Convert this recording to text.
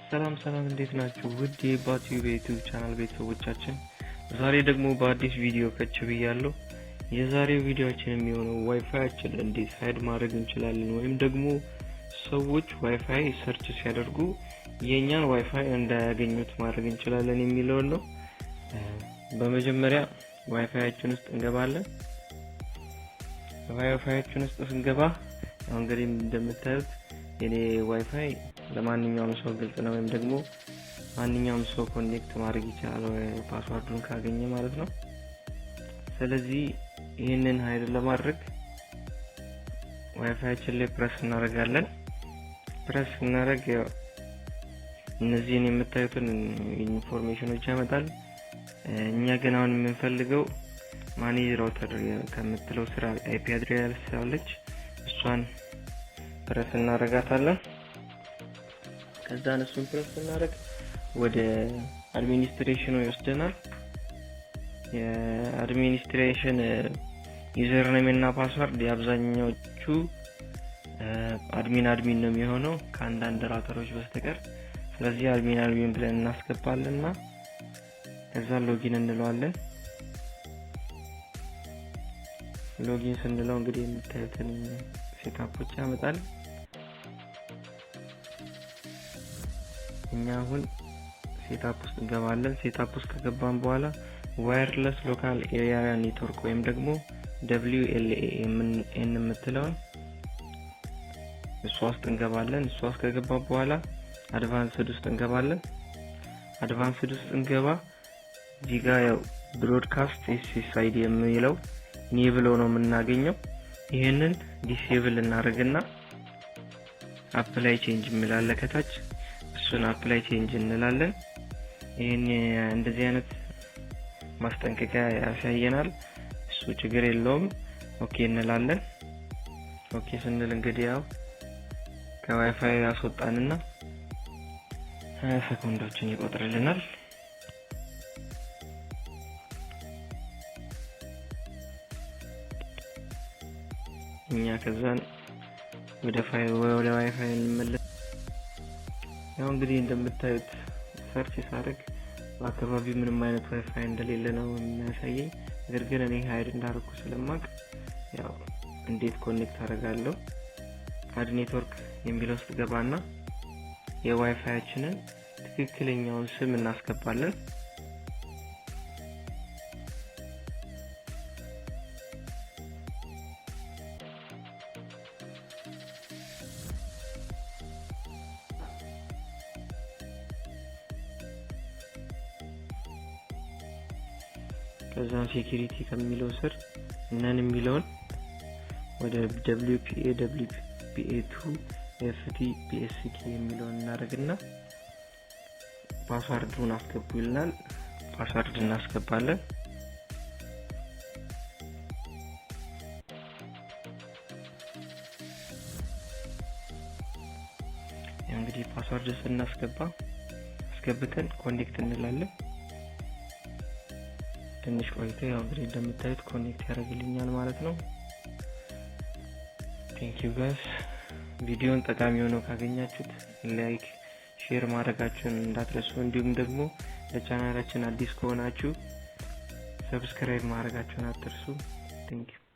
ሰላም እንዴት ናችሁ? ውድ የባቲው የዩቲዩብ ቻናል ቤተሰቦቻችን ዛሬ ደግሞ በአዲስ ቪዲዮ ከች ብያለሁ። የዛሬው ቪዲዮአችን የሚሆነው ዋይፋያችን እንዴት ሃይድ ማድረግ እንችላለን ወይም ደግሞ ሰዎች ዋይፋይ ሰርች ሲያደርጉ የኛን ዋይፋይ እንዳያገኙት ማድረግ እንችላለን የሚለው ነው። በመጀመሪያ ዋይፋያችን ውስጥ እንገባለን። ዋይፋያችን ውስጥ ስንገባ እንግዲህ እንደምታዩት የኔ ዋይፋይ ለማንኛውም ሰው ግልጽ ነው ወይም ደግሞ ማንኛውም ሰው ኮኔክት ማድረግ ይችላል ፓስዋርዱን ካገኘ ማለት ነው። ስለዚህ ይሄንን ሃይድ ለማድረግ ዋይፋያችን ላይ ፕረስ እናደርጋለን። ፕረስ እናደርግ እነዚህን የምታዩትን ኢንፎርሜሽኖች ያመጣል። እኛ ግን አሁን የምንፈልገው ማኔጅ ራውተር ከምትለው ስራ አይፒ አድሬስ አለች፣ እሷን ፕረስ እናደርጋታለን። ከዛ እሱን ፕረስ እናደርግ ወደ አድሚኒስትሬሽኑ ይወስደናል። የአድሚኒስትሬሽን ዩዘር ኔም እና ፓስወርድ የአብዛኛዎቹ አድሚን ነው የሚሆነው ከአንዳንድ ራውተሮች በስተቀር። ስለዚህ አድሚን ብለን እናስገባለንና ከዛ ሎጊን እንለዋለን። ሎጊን ስንለው እንግዲህ የምታዩትን ሴትአፖች ያመጣል። እኛ አሁን ሴትአፕ ውስጥ እንገባለን። ሴትአፕ ውስጥ ከገባን በኋላ ዋየርለስ ሎካል ኤሪያ ኔትወርክ ወይም ደግሞ WLAN የምትለውን እሷ ውስጥ እንገባለን። እሷ ውስጥ ከገባን በኋላ አድቫንስድ ውስጥ እንገባለን። አድቫንስድ ውስጥ እንገባ እዚህ ጋር ያው ብሮድካስት SSID የሚለው ኢኔብል ሆኖ የምናገኘው ይሄንን ዲሴብል እናደርግና አፕላይ ቼንጅ እንላለን ከታች እሱን አፕላይ ቼንጅ እንላለን። ይሄን እንደዚህ አይነት ማስጠንቀቂያ ያሳየናል። እሱ ችግር የለውም ኦኬ እንላለን። ኦኬ ስንል እንግዲህ ያው ከዋይፋይ ያስወጣንና 20 ሰከንዶችን ይቆጥርልናል። እኛ ከዛን ወደ ዋይፋይ እንመለስ። ያው እንግዲህ እንደምታዩት ሰርች ሳደርግ በአካባቢው ምንም አይነት ዋይፋይ እንደሌለ ነው የሚያሳየኝ። ነገር ግን እኔ ሃይድ እንዳደረኩ ስለማቅ ያው እንዴት ኮኔክት አደርጋለሁ አድ ኔትወርክ የሚለው ውስጥ ገባና የዋይፋያችንን ትክክለኛውን ስም እናስገባለን። ከዛ ሴኩሪቲ ከሚለው ስር ነን የሚለውን ወደ WPA2 FTPSK የሚለውን እናደርግና ፓስዋርዱን አስገቡ ይልናል። ፓስዋርድ እናስገባለን። እንግዲህ ፓስዋርድ ስናስገባ አስገብተን ኮኔክት እንላለን። ትንሽ ቆይቶ ያው እንግዲህ እንደምታዩት ኮኔክት ያደርግልኛል ማለት ነው። ቴንክ ዩ ጋይስ። ቪዲዮን ጠቃሚ ሆኖ ካገኛችሁት ላይክ፣ ሼር ማድረጋችሁን እንዳትረሱ። እንዲሁም ደግሞ ለቻናላችን አዲስ ከሆናችሁ ሰብስክራይብ ማድረጋችሁን አትርሱ። ቴንክ ዩ